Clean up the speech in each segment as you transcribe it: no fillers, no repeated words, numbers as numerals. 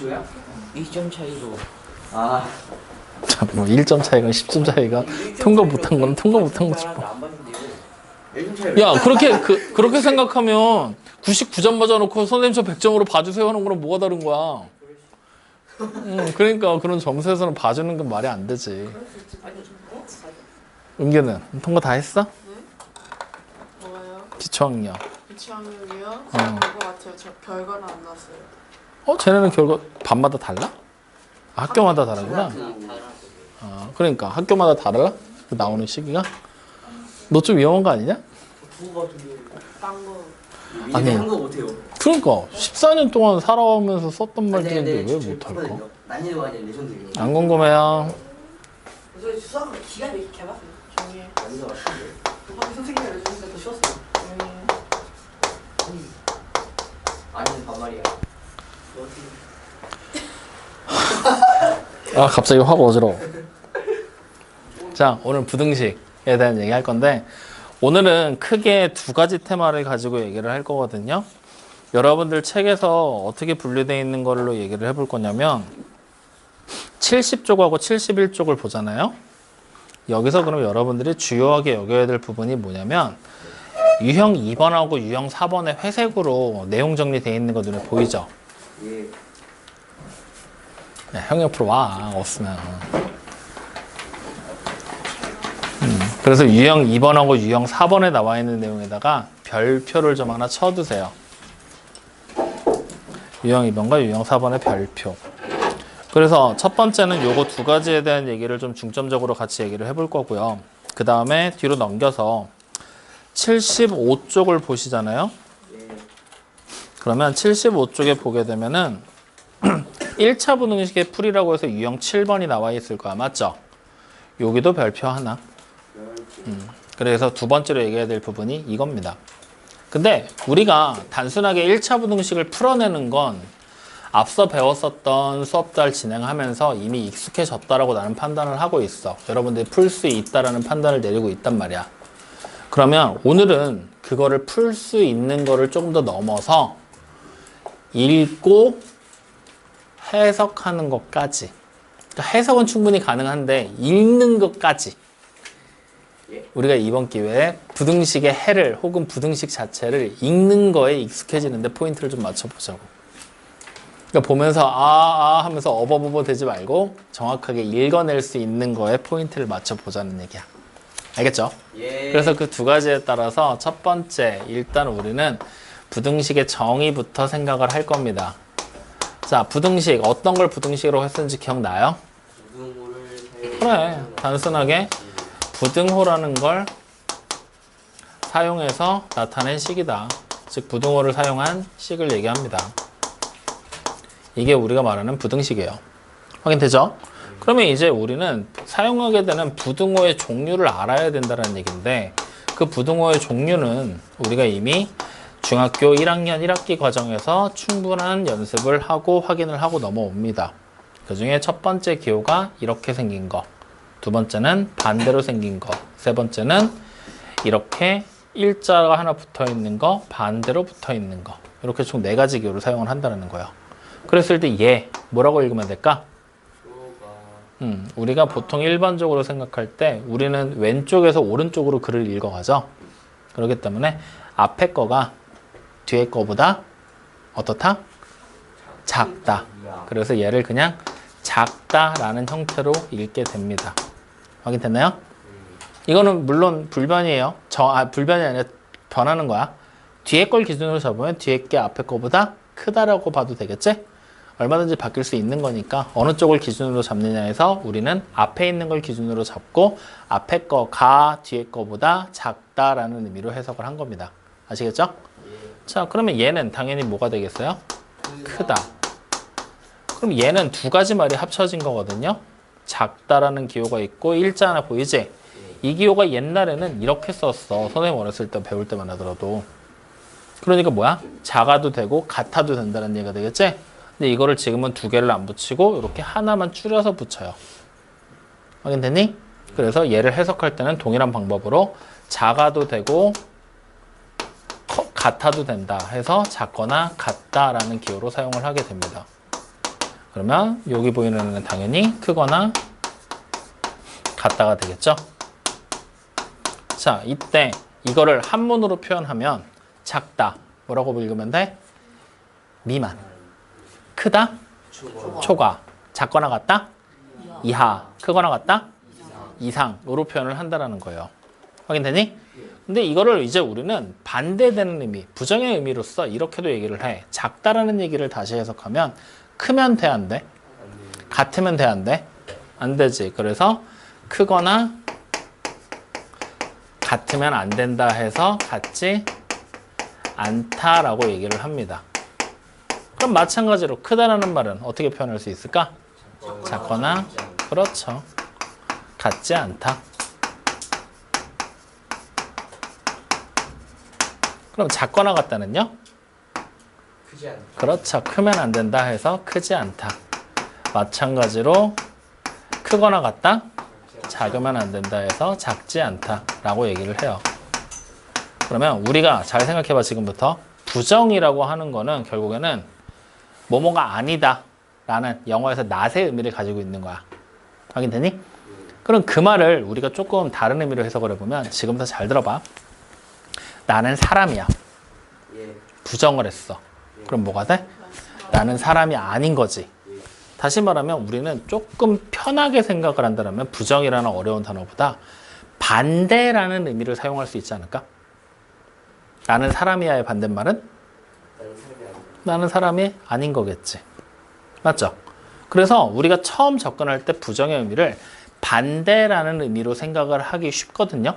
뭐야? 2점 차이로. 아. 참, 뭐 1점 차이가 10점 차이가 통과 못한 건 통과 못한 거지 뭐. 야, 그렇게 생각하면 99점 맞아놓고 선생님 저 100점으로 봐주세요 하는 거랑 뭐가 다른 거야? 그러니까 그런 점수에서는 봐주는 건 말이 안 되지. 은규는 통과 다 했어? 네? 뭐가요? 기초학력. 기초학력이요? 그거 같아요. 저 결과는 안 났어요. 쟤네는 결과 반마다 달라? 아, 학교마다 다르구나. 그러니까 학교마다 달라? 그 나오는 시기가? 너 좀 위험한 거 아니냐? 딴 거. 아니. 한거 못해요. 그러니까 14년 동안 살아오면서 썼던 말들인데 왜 못할까? 난이도가 아니라 레전드예요. 안 궁금해요. 저 수학은 기가 막히게 개봤어요. 조용히 해. 난이도가 쉬운데. 선생님이 알려주니까 더 쉬웠어요. 조용히 해. 아니면 반말이야. 아, 갑자기 확 어지러워. 자, 오늘 부등식에 대한 얘기 할 건데, 오늘은 크게 두 가지 테마를 가지고 얘기를 할 거거든요. 여러분들 책에서 어떻게 분류되어 있는 걸로 얘기를 해볼 거냐면 70쪽하고 71쪽을 보잖아요. 여기서 그럼 여러분들이 주요하게 여겨야 될 부분이 뭐냐면 유형 2번하고 유형 4번의 회색으로 내용 정리되어 있는 거 눈에 보이죠? 예. 야, 형 옆으로 와, 없으면. 그래서 유형 2번하고 유형 4번에 나와 있는 내용에다가 별표를 좀 하나 쳐두세요. 유형 2번과 유형 4번의 별표. 그래서 첫 번째는 요거 두 가지에 대한 얘기를 좀 중점적으로 같이 얘기를 해볼 거고요. 그 다음에 뒤로 넘겨서 75쪽을 보시잖아요. 그러면 75쪽에 보게 되면은 1차 부등식의 풀이라고 해서 유형 7번이 나와 있을 거야. 맞죠? 여기도 별표 하나. 그래서 두 번째로 얘기해야 될 부분이 이겁니다. 근데 우리가 단순하게 1차 부등식을 풀어내는 건 앞서 배웠었던 수업들 진행하면서 이미 익숙해졌다라고 나는 판단을 하고 있어. 여러분들이 풀 수 있다라는 판단을 내리고 있단 말이야. 그러면 오늘은 그거를 풀 수 있는 거를 조금 더 넘어서 읽고 해석하는 것까지. 그러니까 해석은 충분히 가능한데 읽는 것까지. 우리가 이번 기회에 부등식의 해를 혹은 부등식 자체를 읽는 거에 익숙해지는데 포인트를 좀 맞춰보자고. 그러니까 보면서 하면서 어버버버 되지 말고 정확하게 읽어낼 수 있는 거에 포인트를 맞춰보자는 얘기야. 알겠죠? 예. 그래서 그 두 가지에 따라서 첫 번째, 일단 우리는 부등식의 정의부터 생각을 할 겁니다. 자, 부등식, 어떤 걸 부등식으로 했는지 기억나요? 그래, 단순하게 부등호라는 걸 사용해서 나타낸 식이다. 즉 부등호를 사용한 식을 얘기합니다. 이게 우리가 말하는 부등식이에요. 확인되죠? 그러면 이제 우리는 사용하게 되는 부등호의 종류를 알아야 된다는 얘기인데 그 부등호의 종류는 우리가 이미 중학교 1학년 1학기 과정에서 충분한 연습을 하고 확인을 하고 넘어옵니다. 그 중에 첫 번째 기호가 이렇게 생긴 거, 두 번째는 반대로 생긴 거, 세 번째는 이렇게 일자가 하나 붙어 있는 거, 반대로 붙어 있는 거, 이렇게 총 4가지 기호를 사용을 한다는 거예요. 그랬을 때 얘 뭐라고 읽으면 될까? 우리가 보통 일반적으로 생각할 때 우리는 왼쪽에서 오른쪽으로 글을 읽어가죠. 그렇기 때문에 앞에 거가 뒤에 거보다 어떻다? 작다. 그래서 얘를 그냥 작다라는 형태로 읽게 됩니다. 확인됐나요? 이거는 물론 불변이에요. 불변이 아니라 변하는 거야. 뒤에 걸 기준으로 잡으면 뒤에 게 앞에 거보다 크다라고 봐도 되겠지? 얼마든지 바뀔 수 있는 거니까 어느 쪽을 기준으로 잡느냐에서 우리는 앞에 있는 걸 기준으로 잡고 앞에 거가 뒤에 거보다 작다라는 의미로 해석을 한 겁니다. 아시겠죠? 자, 그러면 얘는 당연히 뭐가 되겠어요? 크다. 그럼 얘는 두 가지 말이 합쳐진 거거든요. 작다라는 기호가 있고 일자 하나 보이지? 이 기호가 옛날에는 이렇게 썼어. 선생님 어렸을 때 배울 때만 하더라도. 그러니까 뭐야? 작아도 되고 같아도 된다는 얘기가 되겠지? 근데 이거를 지금은 두 개를 안 붙이고 이렇게 하나만 줄여서 붙여요. 확인됐니? 그래서 얘를 해석할 때는 동일한 방법으로 작아도 되고 같아도 된다 해서 작거나 같다라는 기호로 사용을 하게 됩니다. 그러면 여기 보이는 애는 당연히 크거나 같다가 되겠죠? 자, 이때 이거를 한문으로 표현하면 작다. 뭐라고 읽으면 돼? 미만. 크다? 초과. 작거나 같다? 이하. 크거나 같다? 이상으로 표현을 한다라는 거예요. 확인되니? 근데 이거를 이제 우리는 반대되는 의미, 부정의 의미로서 이렇게도 얘기를 해. 작다라는 얘기를 다시 해석하면 크면 돼, 안 돼? 같으면 돼, 안 돼? 안 되지. 그래서 크거나 같으면 안 된다 해서 같지 않다라고 얘기를 합니다. 그럼 마찬가지로 크다라는 말은 어떻게 표현할 수 있을까? 작거나, 그렇죠. 같지 않다. 그럼 작거나 같다는요? 크지 않다. 그렇죠. 크면 안 된다 해서 크지 않다. 마찬가지로 크거나 같다? 작으면 안 된다 해서 작지 않다 라고 얘기를 해요. 그러면 우리가 잘 생각해봐. 지금부터 부정이라고 하는 거는 결국에는 뭐뭐가 아니다 라는 영어에서 not의 의미를 가지고 있는 거야. 확인되니? 그럼 그 말을 우리가 조금 다른 의미로 해석을 해보면 지금부터 잘 들어봐. 나는 사람이야. 예. 부정을 했어. 그럼 뭐가 돼? 나는 사람이 아닌 거지. 다시 말하면 우리는 조금 편하게 생각을 한다면 부정이라는 어려운 단어보다 반대라는 의미를 사용할 수 있지 않을까? 나는 사람이야의 반대말은? 나는 사람이 아니다. 나는 사람이 아닌 거겠지. 맞죠? 그래서 우리가 처음 접근할 때 부정의 의미를 반대라는 의미로 생각을 하기 쉽거든요.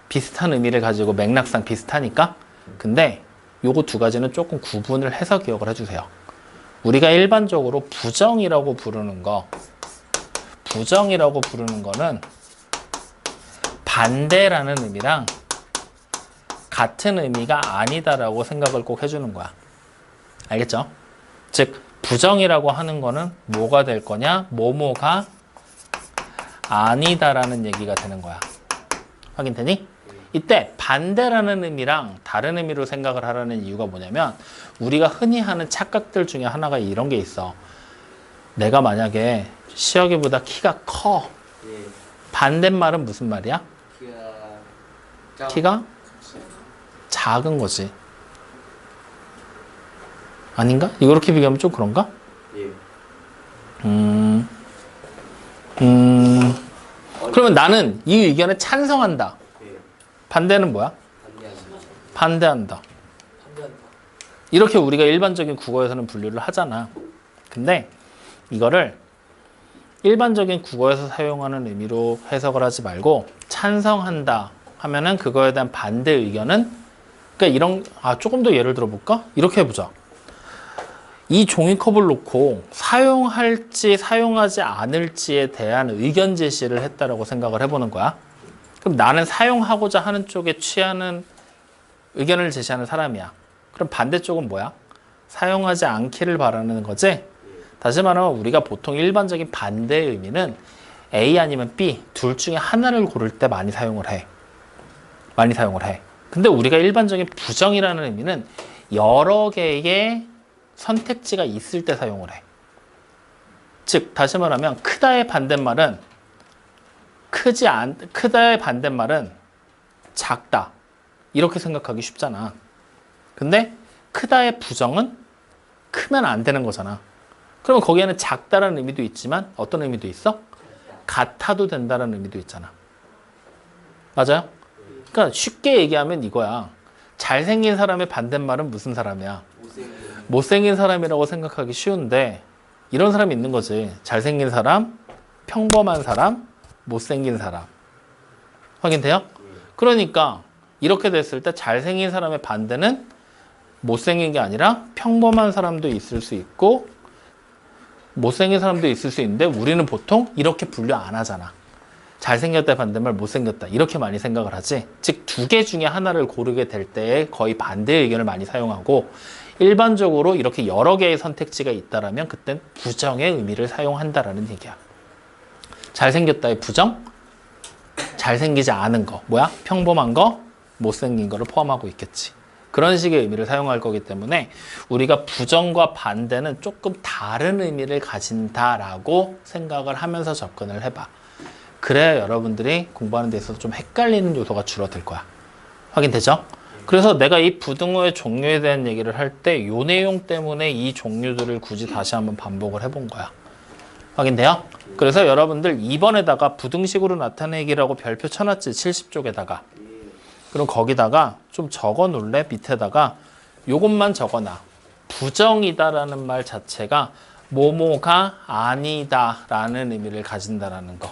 비슷한 의미를 가지고 맥락상 비슷하니까. 근데 요거 두 가지는 조금 구분을 해서 기억을 해주세요. 우리가 일반적으로 부정이라고 부르는 거는 반대라는 의미랑 같은 의미가 아니다라고 생각을 꼭 해주는 거야. 알겠죠? 즉 부정이라고 하는 거는 뭐가 될 거냐? 뭐뭐가 아니다라는 얘기가 되는 거야. 확인되니? 이때 반대라는 의미랑 다른 의미로 생각을 하라는 이유가 뭐냐면 우리가 흔히 하는 착각들 중에 하나가 이런 게 있어. 내가 만약에 시혁이보다 키가 커. 예. 반대말은 무슨 말이야? 키가 작은 거지. 아닌가? 이렇게 비교하면 좀 그런가? 예. 그러면 나는 이 의견에 찬성한다. 예. 반대는 뭐야? 반대합니다. 반대한다. 이렇게 우리가 일반적인 국어에서는 분류를 하잖아. 근데 이거를 일반적인 국어에서 사용하는 의미로 해석을 하지 말고 찬성한다 하면은 그거에 대한 반대 의견은 그러니까 조금 더 예를 들어 볼까? 이렇게 해보자. 이 종이컵을 놓고 사용할지 사용하지 않을지에 대한 의견 제시를 했다라고 생각을 해보는 거야. 그럼 나는 사용하고자 하는 쪽에 취하는 의견을 제시하는 사람이야. 그럼 반대쪽은 뭐야? 사용하지 않기를 바라는 거지? 다시 말하면 우리가 보통 일반적인 반대의 의미는 A 아니면 B 둘 중에 하나를 고를 때 많이 사용을 해. 근데 우리가 일반적인 부정이라는 의미는 여러 개의 선택지가 있을 때 사용을 해. 즉 다시 말하면 크다의 반대말은 크다의 반대말은 작다. 이렇게 생각하기 쉽잖아. 근데 크다의 부정은 크면 안 되는 거잖아. 그러면 거기에는 작다라는 의미도 있지만 어떤 의미도 있어? 같아도 된다는 의미도 있잖아. 맞아요? 그러니까 쉽게 얘기하면 이거야. 잘생긴 사람의 반대말은 무슨 사람이야? 못생긴 사람이라고 생각하기 쉬운데 이런 사람이 있는 거지. 잘생긴 사람, 평범한 사람, 못생긴 사람. 확인돼요? 그러니까 이렇게 됐을 때 잘생긴 사람의 반대는 못생긴 게 아니라 평범한 사람도 있을 수 있고 못생긴 사람도 있을 수 있는데 우리는 보통 이렇게 분류 안 하잖아. 잘생겼다의 반대말 못생겼다 이렇게 많이 생각을 하지. 즉 두 개 중에 하나를 고르게 될 때에 거의 반대의 의견을 많이 사용하고 일반적으로 이렇게 여러 개의 선택지가 있다라면 그땐 부정의 의미를 사용한다라는 얘기야. 잘생겼다의 부정, 잘생기지 않은 거 뭐야? 평범한 거, 못생긴 거를 포함하고 있겠지. 그런 식의 의미를 사용할 거기 때문에 우리가 부정과 반대는 조금 다른 의미를 가진다라고 생각을 하면서 접근을 해봐. 그래야 여러분들이 공부하는 데 있어서 좀 헷갈리는 요소가 줄어들 거야. 확인되죠? 그래서 내가 이 부등호의 종류에 대한 얘기를 할 때 이 내용 때문에 이 종류들을 굳이 다시 한번 반복을 해본 거야. 확인돼요? 그래서 여러분들 2번에다가 부등식으로 나타내기라고 별표 쳐놨지, 70쪽에다가. 그럼 거기다가 좀 적어 놓을래? 밑에다가 요것만 적어놔. 부정이다라는 말 자체가 뭐뭐가 아니다라는 의미를 가진다라는 거.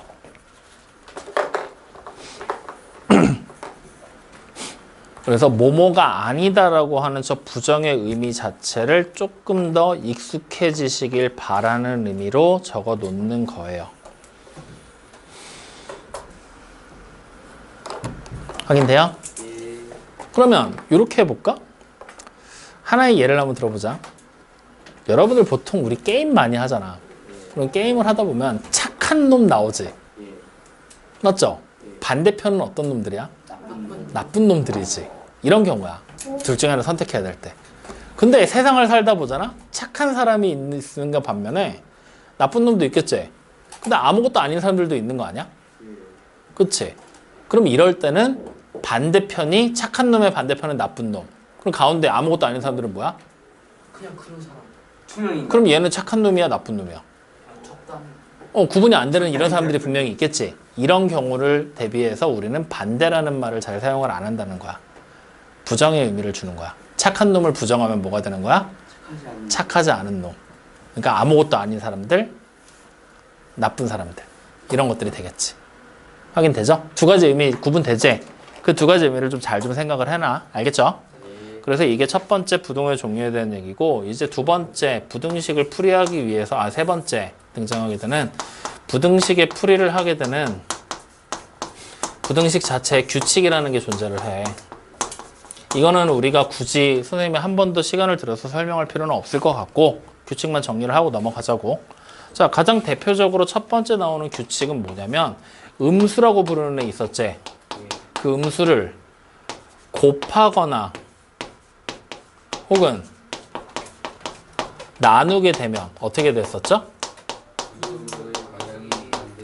그래서 뭐뭐가 아니다라고 하는 저 부정의 의미 자체를 조금 더 익숙해지시길 바라는 의미로 적어 놓는 거예요. 확인돼요? 그러면 이렇게 해볼까? 하나의 예를 한번 들어보자. 여러분들 보통 우리 게임 많이 하잖아. 그럼 게임을 하다 보면 착한 놈 나오지? 맞죠? 반대편은 어떤 놈들이야? 나쁜 놈들이지. 이런 경우야. 둘 중에 하나 선택해야 될 때. 근데 세상을 살다 보잖아? 착한 사람이 있는가 반면에 나쁜 놈도 있겠지? 근데 아무것도 아닌 사람들도 있는 거 아니야? 그치? 그럼 이럴 때는 반대편이 착한 놈의 반대편은 나쁜 놈. 그럼 가운데 아무것도 아닌 사람들은 뭐야? 그냥 그런 사람. 투명인간. 그럼 얘는 착한 놈이야, 나쁜 놈이야? 적당. 구분이 안 되는 이런 사람들이 분명히 있겠지. 이런 경우를 대비해서 우리는 반대라는 말을 잘 사용을 안 한다는 거야. 부정의 의미를 주는 거야. 착한 놈을 부정하면 뭐가 되는 거야? 착하지 않은 놈. 그러니까 아무것도 아닌 사람들, 나쁜 사람들. 이런 것들이 되겠지. 확인되죠? 두 가지 의미 구분되지? 그 두 가지 의미를 좀 잘 좀 생각을 해놔. 알겠죠? 그래서 이게 첫 번째 부등호의 종류에 대한 얘기고, 이제 두 번째 부등식을 풀이하기 위해서, 세 번째 등장하게 되는 부등식의 풀이를 하게 되는 부등식 자체에 규칙이라는 게 존재를 해. 이거는 우리가 굳이 선생님이 한 번 더 시간을 들여서 설명할 필요는 없을 것 같고, 규칙만 정리를 하고 넘어가자고. 자, 가장 대표적으로 첫 번째 나오는 규칙은 뭐냐면 음수라고 부르는 애 있었지? 그 음수를 곱하거나 혹은 나누게 되면 어떻게 됐었죠?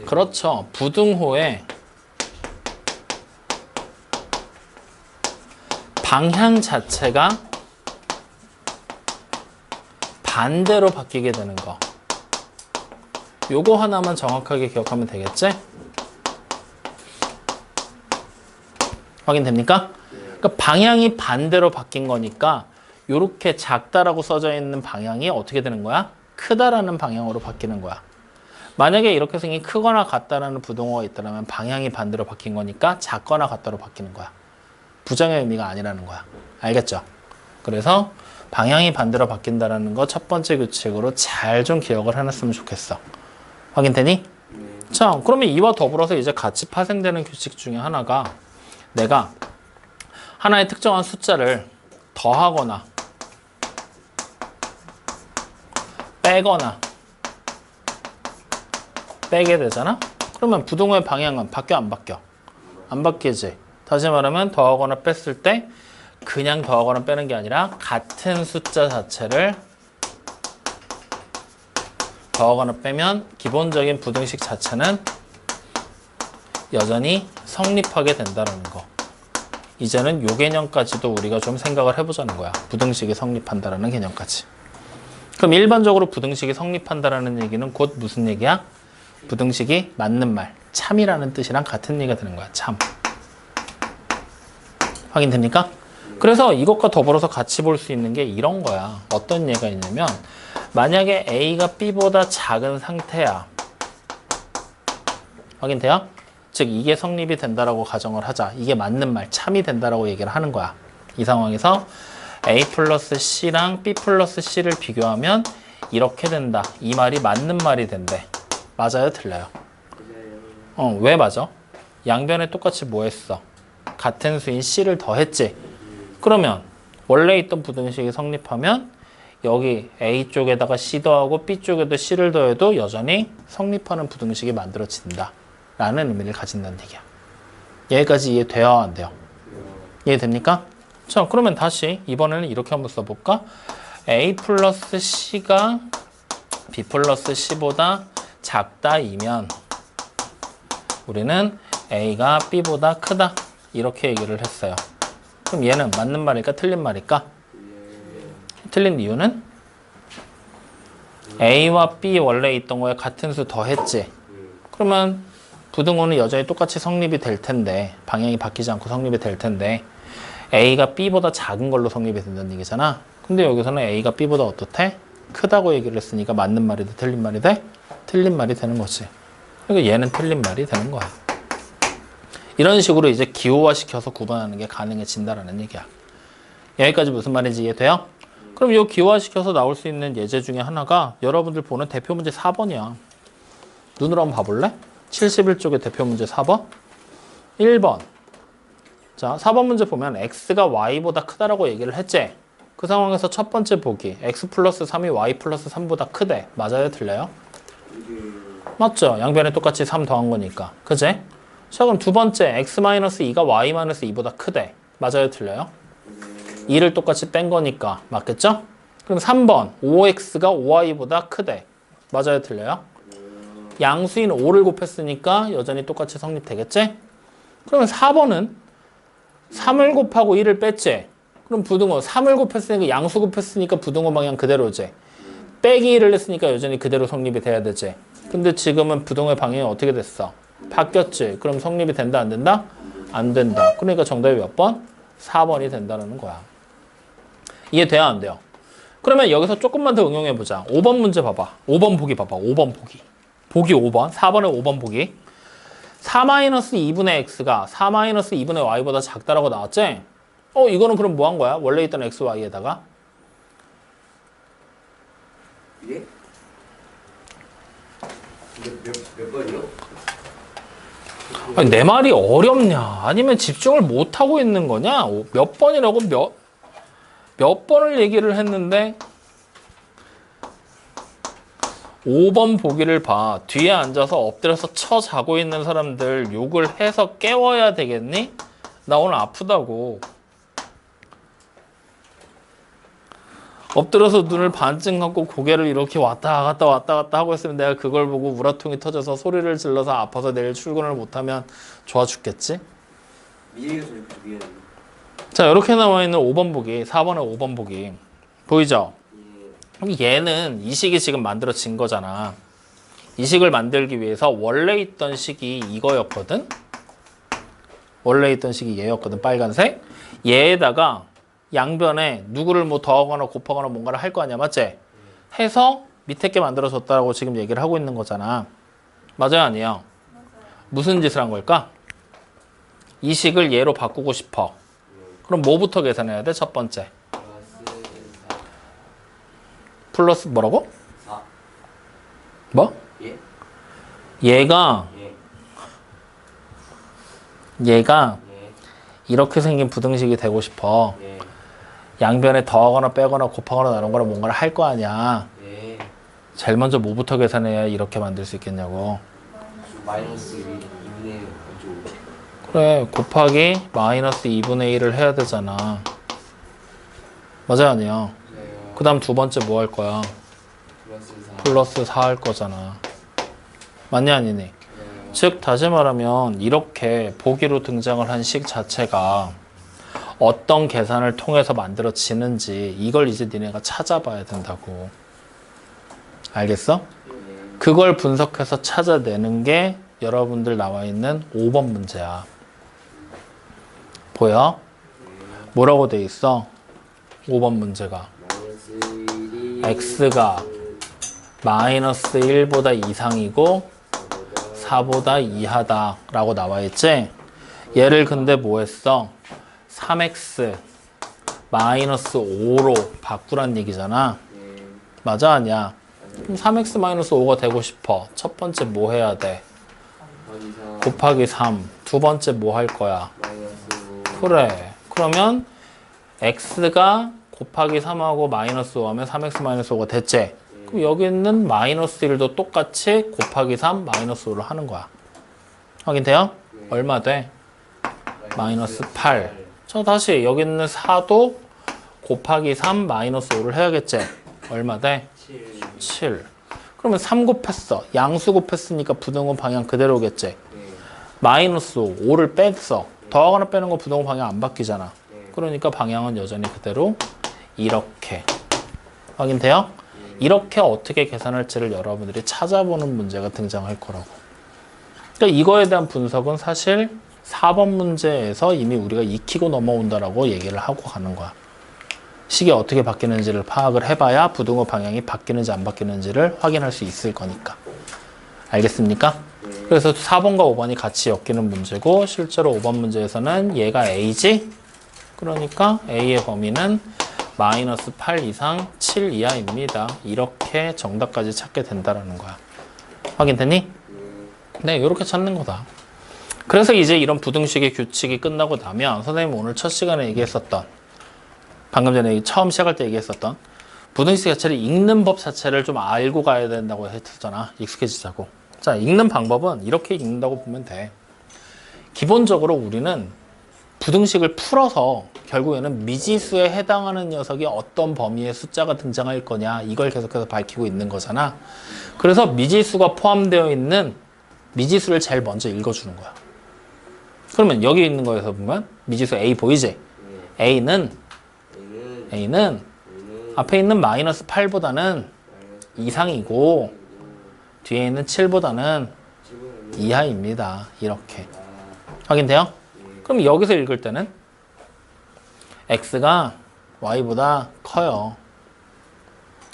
그렇죠. 부등호의 방향 자체가 반대로 바뀌게 되는 거. 요거 하나만 정확하게 기억하면 되겠지? 확인됩니까? 그러니까 방향이 반대로 바뀐 거니까 요렇게 작다라고 써져 있는 방향이 어떻게 되는 거야? 크다라는 방향으로 바뀌는 거야. 만약에 이렇게 생긴 크거나 같다라는 부등호가 있다면 방향이 반대로 바뀐 거니까 작거나 같다로 바뀌는 거야. 부정의 의미가 아니라는 거야. 알겠죠? 그래서 방향이 반대로 바뀐다라는 거 첫 번째 규칙으로 잘 좀 기억을 해놨으면 좋겠어. 확인되니? 자, 그러면 이와 더불어서 이제 같이 파생되는 규칙 중에 하나가 내가 하나의 특정한 숫자를 더하거나 빼거나 빼게 되잖아? 그러면 부등호의 방향은 바뀌어 안 바뀌어? 안 바뀌지. 다시 말하면 더하거나 뺐을 때 그냥 더하거나 빼는 게 아니라 같은 숫자 자체를 더하거나 빼면 기본적인 부등식 자체는 여전히 성립하게 된다는 거. 이제는 요 개념까지도 우리가 좀 생각을 해보자는 거야. 부등식이 성립한다라는 개념까지. 그럼 일반적으로 부등식이 성립한다라는 얘기는 곧 무슨 얘기야? 부등식이 맞는 말, 참이라는 뜻이랑 같은 얘기가 되는 거야. 참. 확인됩니까? 그래서 이것과 더불어서 같이 볼 수 있는 게 이런 거야. 어떤 예가 있냐면 만약에 A가 B보다 작은 상태야. 확인돼요? 즉 이게 성립이 된다라고 가정을 하자. 이게 맞는 말, 참이 된다라고 얘기를 하는 거야. 이 상황에서 A 플러스 C랑 B 플러스 C를 비교하면 이렇게 된다. 이 말이 맞는 말이 된대. 맞아요? 틀려요? 왜 맞아? 양변에 똑같이 뭐 했어? 같은 수인 C를 더했지. 그러면 원래 있던 부등식이 성립하면 여기 A 쪽에다가 C 더하고 B 쪽에도 C를 더해도 여전히 성립하는 부등식이 만들어진다 라는 의미를 가진다는 얘기야. 여기까지 이해돼요? 안 돼요? 이해됩니까? 자, 그러면 다시 이번에는 이렇게 한번 써볼까? A 플러스 C가 B 플러스 C보다 작다이면 우리는 A가 B보다 크다. 이렇게 얘기를 했어요. 그럼 얘는 맞는 말일까? 틀린 말일까? 틀린 이유는 A와 B 원래 있던 거에 같은 수 더했지. 그러면 부등호는 여전히 똑같이 성립이 될 텐데 방향이 바뀌지 않고 성립이 될 텐데 A가 B보다 작은 걸로 성립이 된다는 얘기잖아. 근데 여기서는 A가 B보다 어떻대? 크다고 얘기를 했으니까 맞는 말이 돼? 틀린 말이 돼? 틀린 말이 되는 거지. 그러니까 얘는 틀린 말이 되는 거야. 이런 식으로 이제 기호화시켜서 구분하는 게 가능해진다라는 얘기야. 여기까지 무슨 말인지 이해돼요? 그럼 이 기호화시켜서 나올 수 있는 예제 중에 하나가 여러분들 보는 대표 문제 4번이야. 눈으로 한번 봐볼래? 71쪽의 대표 문제 4번. 1번. 자, 4번 문제 보면 x가 y보다 크다라고 얘기를 했지? 그 상황에서 첫 번째 보기 x 플러스 3이 y 플러스 3보다 크대. 맞아요? 틀려요? 맞죠? 양변에 똑같이 3 더한 거니까. 그제? 자, 그럼 두 번째 x-2가 y-2보다 크대. 맞아요? 틀려요? 2를 똑같이 뺀 거니까. 맞겠죠? 그럼 3번 5x가 5y보다 크대. 맞아요? 틀려요? 양수인 5를 곱했으니까 여전히 똑같이 성립되겠지? 그러면 4번은 3을 곱하고 1을 뺐지? 그럼 부등호 3을 곱했으니까 양수 곱했으니까 부등호 방향 그대로지. 빼기 1을 했으니까 여전히 그대로 성립이 돼야 되지. 근데 지금은 부등호의 방향이 어떻게 됐어? 바뀌었지. 그럼 성립이 된다 안 된다? 안 된다. 그러니까 정답이 몇 번? 4번이 된다는 거야. 이해돼야 안 돼요? 그러면 여기서 조금만 더 응용해보자. 5번 문제 봐봐. 5번 보기 봐봐. 5번 보기. 보기 5번. 4번에 5번 보기. 4-2분의 x가 4-2분의 y보다 작다라고 나왔지? 이거는 그럼 뭐 한 거야? 원래 있던 x, y에다가? 예? 몇 번이요? 아니, 내 말이 어렵냐? 아니면 집중을 못하고 있는 거냐? 몇 번이라고 몇 번을 얘기를 했는데 5번 보기를 봐. 뒤에 앉아서 엎드려서 쳐 자고 있는 사람들 욕을 해서 깨워야 되겠니? 나 오늘 아프다고. 엎드려서 눈을 반쯤 감고 고개를 이렇게 왔다 갔다 하고 있으면 내가 그걸 보고 우라통이 터져서 소리를 질러서 아파서 내일 출근을 못하면 좋아 죽겠지? 미래에서 이렇게 미안해. 자, 이렇게 나와 있는 5번 보기, 4번에 5번 보기 보이죠? 그럼 얘는 이 식이 지금 만들어진 거잖아. 이 식을 만들기 위해서 원래 있던 식이 이거였거든? 원래 있던 식이 얘였거든, 빨간색. 얘에다가 양변에 누구를 뭐 더하거나 곱하거나 뭔가를 할 거 아니야, 맞지? 해서 밑에 게 만들어졌다고 지금 얘기를 하고 있는 거잖아. 맞아요, 아니에요? 무슨 짓을 한 걸까? 이 식을 얘로 바꾸고 싶어. 그럼 뭐부터 계산해야 돼? 첫 번째. 플러스 뭐라고? 4. 뭐? 예? 얘가 예. 예. 이렇게 생긴 부등식이 되고 싶어. 예. 양변에 더하거나 빼거나 곱하거나 나누거나 뭔가를 할 거 아니야. 예. 제일 먼저 뭐부터 계산해야 이렇게 만들 수 있겠냐고. 마이너스 2분의 5죠. 그래, 곱하기 마이너스 2분의 1을 해야 되잖아. 맞아요, 아니에요? 네. 그 다음 두 번째 뭐 할 거야? 플러스 4. 플러스 4 할 거잖아. 맞냐, 아니니? 네. 즉, 다시 말하면 이렇게 보기로 등장을 한 식 자체가 어떤 계산을 통해서 만들어지는지 이걸 이제 니네가 찾아봐야 된다고. 알겠어? 그걸 분석해서 찾아내는 게 여러분들 나와 있는 5번 문제야. 보여? 뭐라고 돼 있어? 5번 문제가 마이너스 1이 x가 마이너스 1보다 이상이고 4보다 이하다 라고 나와 있지? 얘를 근데 뭐 했어? 3x 마이너스 5로 바꾸란 얘기잖아. 맞아, 아니야? 그럼 3x 마이너스 5가 되고 싶어. 첫 번째 뭐 해야 돼? 곱하기 3. 두 번째 뭐 할 거야? 그래. 그러면 x가 곱하기 3하고 마이너스 5 하면 3x 마이너스 5가 됐지? 그럼 여기 있는 마이너스 1도 똑같이 곱하기 3 마이너스 5를 하는 거야. 확인돼요? 얼마 돼? 마이너스 8. 자, 다시 여기 있는 4도 곱하기 3 마이너스 5를 해야겠지? 얼마 돼? 7. 7. 그러면 3 곱했어. 양수 곱했으니까 부등호 방향 그대로겠지? 네. 마이너스 5, 5를 뺐어. 더하거나 빼는 거 부등호 방향 안 바뀌잖아. 네. 그러니까 방향은 여전히 그대로 이렇게. 확인돼요? 이렇게 어떻게 계산할지를 여러분들이 찾아보는 문제가 등장할 거라고. 그러니까 이거에 대한 분석은 사실 4번 문제에서 이미 우리가 익히고 넘어온다라고 얘기를 하고 가는 거야. 식이 어떻게 바뀌는지를 파악을 해봐야 부등호 방향이 바뀌는지 안 바뀌는지를 확인할 수 있을 거니까. 알겠습니까? 그래서 4번과 5번이 같이 엮이는 문제고 실제로 5번 문제에서는 얘가 A지? 그러니까 A의 범위는 마이너스 8 이상 7 이하입니다. 이렇게 정답까지 찾게 된다는 거야. 확인됐니? 네, 이렇게 찾는 거다. 그래서 이제 이런 부등식의 규칙이 끝나고 나면 선생님 오늘 첫 시간에 얘기했었던 방금 전에 처음 시작할 때 얘기했었던 부등식 자체를 읽는 법 자체를 좀 알고 가야 된다고 했었잖아. 익숙해지자고. 자, 읽는 방법은 이렇게 읽는다고 보면 돼. 기본적으로 우리는 부등식을 풀어서 결국에는 미지수에 해당하는 녀석이 어떤 범위의 숫자가 등장할 거냐 이걸 계속해서 밝히고 있는 거잖아. 그래서 미지수가 포함되어 있는 미지수를 제일 먼저 읽어주는 거야. 그러면 여기 있는 거에서 보면 미지수 A 보이지? A는 앞에 있는 마이너스 8보다는 이상이고 뒤에 있는 7보다는 이하입니다. 이렇게. 확인돼요? 그럼 여기서 읽을 때는 x가 y보다 커요.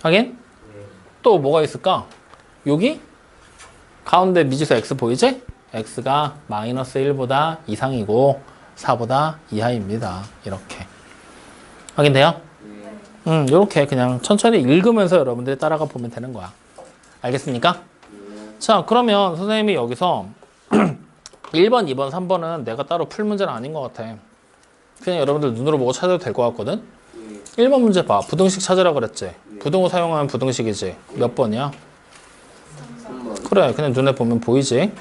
확인? 또 뭐가 있을까? 여기 가운데 미지수 x 보이지? x가 마이너스 1보다 이상이고 4보다 이하입니다. 이렇게. 확인돼요? 이렇게 그냥 천천히 읽으면서 여러분들이 따라가 보면 되는 거야. 알겠습니까? 자, 그러면 선생님이 여기서 1번, 2번, 3번은 내가 따로 풀 문제는 아닌 것 같아. 그냥 여러분들 눈으로 보고 찾아도 될 것 같거든? 1번 문제 봐. 부등식 찾으라 그랬지? 부등호 사용하면 부등식이지? 몇 번이야? 3번. 그래, 그냥 눈에 보면 보이지?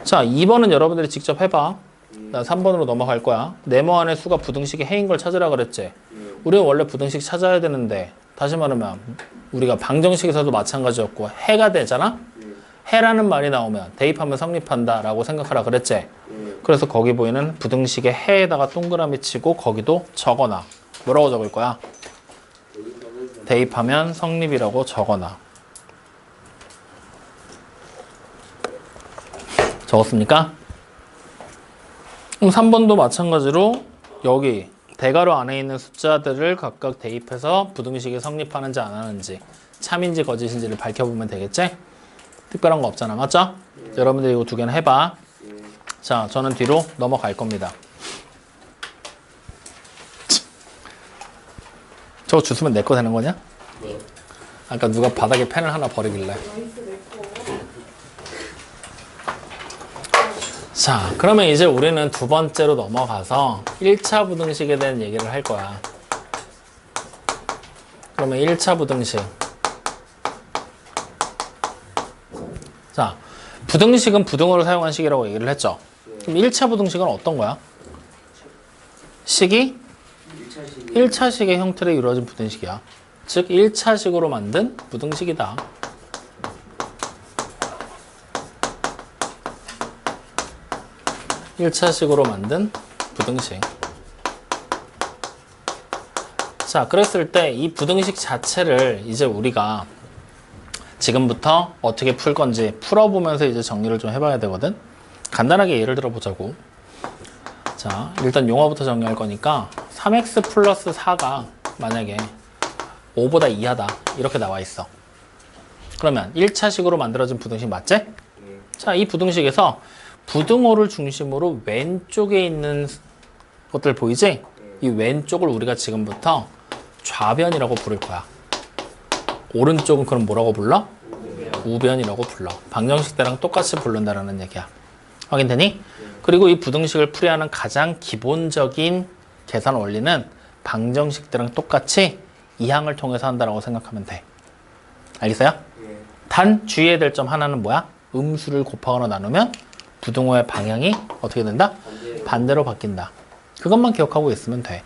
자, 2번은 여러분들이 직접 해봐. 난 3번으로 넘어갈 거야. 네모 안의 수가 부등식의 해인 걸 찾으라 그랬지? 우리는 원래 부등식 찾아야 되는데 다시 말하면 우리가 방정식에서도 마찬가지였고 해가 되잖아? 해라는 말이 나오면 대입하면 성립한다 라고 생각하라 그랬지? 그래서 거기 보이는 부등식의 해에다가 동그라미 치고 거기도 적어놔. 뭐라고 적을 거야? 대입하면 성립이라고 적어놔. 적었습니까? 그럼 3번도 마찬가지로 여기 대괄호 안에 있는 숫자들을 각각 대입해서 부등식이 성립하는지 안 하는지 참인지 거짓인지를 밝혀보면 되겠지? 특별한 거 없잖아. 맞죠? 여러분들 이거 두 개는 해봐. 자, 저는 뒤로 넘어갈 겁니다. 저거 주스면 내 거 되는 거냐? 네. 아까 누가 바닥에 펜을 하나 버리길래. 자, 그러면 이제 우리는 두 번째로 넘어가서 1차 부등식에 대한 얘기를 할 거야. 그러면 1차 부등식. 자, 부등식은 부등호를 사용한 식이라고 얘기를 했죠. 그럼 1차 부등식은 어떤 거야? 식이 1차식의 형태로 이루어진 부등식이야. 즉 1차식으로 만든 부등식이다. (1차식으로) 만든 부등식. 자, 그랬을 때 이 부등식 자체를 이제 우리가 지금부터 어떻게 풀 건지 풀어보면서 이제 정리를 좀 해봐야 되거든. 간단하게 예를 들어 보자고. 자, 일단 용어부터 정리할 거니까 3x 플러스 4가 만약에 5보다 이하다 이렇게 나와 있어. 그러면 1차식으로 만들어진 부등식 맞지? 자, 이 부등식에서 부등호를 중심으로 왼쪽에 있는 것들 보이지? 이 왼쪽을 우리가 지금부터 좌변이라고 부를 거야. 오른쪽은 그럼 뭐라고 불러? 우변이라고 불러. 방정식 때랑 똑같이 부른다는 얘기야. 확인되니? 그리고 이 부등식을 풀이하는 가장 기본적인 계산 원리는 방정식 때랑 똑같이 이항을 통해서 한다고 생각하면 돼. 알겠어요? 단 주의해야 될 점 하나는 뭐야? 음수를 곱하거나 나누면 부등호의 방향이 어떻게 된다? 반대로 바뀐다. 그것만 기억하고 있으면 돼.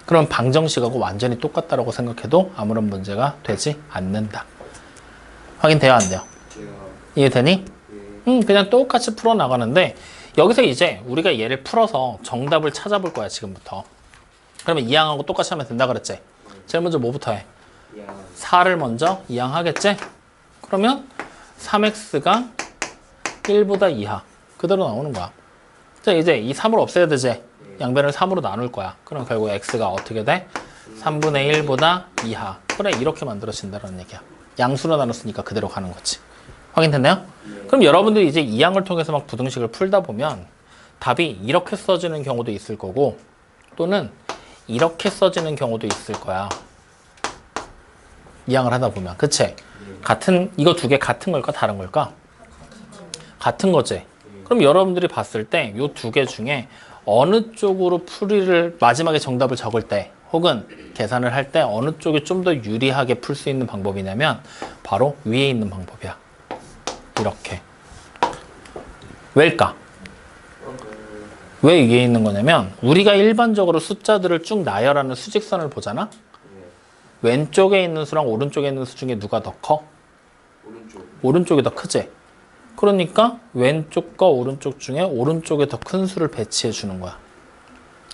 그럼 방정식하고 완전히 똑같다라고 생각해도 아무런 문제가 되지 않는다. 확인돼요, 안 돼요? 이해되니? 그냥 똑같이 풀어나가는데 여기서 이제 우리가 얘를 풀어서 정답을 찾아볼 거야, 지금부터. 그러면 이항하고 똑같이 하면 된다 그랬지? 제일 먼저 뭐부터 해? 4를 먼저 이항하겠지? 그러면 3x가 1보다 이하. 그대로 나오는 거야. 자, 이제 이 3을 없애야 되지? 양변을 3으로 나눌 거야. 그럼 결국 x가 어떻게 돼? 3분의 1보다 이하. 그래, 이렇게 만들어진다는 얘기야. 양수로 나눴으니까 그대로 가는 거지. 확인됐나요? 그럼 여러분들이 이제 이항을 통해서 막 부등식을 풀다 보면 답이 이렇게 써지는 경우도 있을 거고 또는 이렇게 써지는 경우도 있을 거야. 이항을 하다 보면. 그치? 이거 두 개 같은 걸까? 다른 걸까? 같은 거지. 그럼 여러분들이 봤을 때 이 두 개 중에 어느 쪽으로 풀이를 마지막에 정답을 적을 때 혹은 계산을 할 때 어느 쪽이 좀 더 유리하게 풀 수 있는 방법이냐면 바로 위에 있는 방법이야. 이렇게. 왜일까? 왜 위에 있는 거냐면 우리가 일반적으로 숫자들을 쭉 나열하는 수직선을 보잖아? 왼쪽에 있는 수랑 오른쪽에 있는 수 중에 누가 더 커? 오른쪽이 더 크지? 그러니까 왼쪽과 오른쪽 중에 오른쪽에 더 큰 수를 배치해 주는 거야.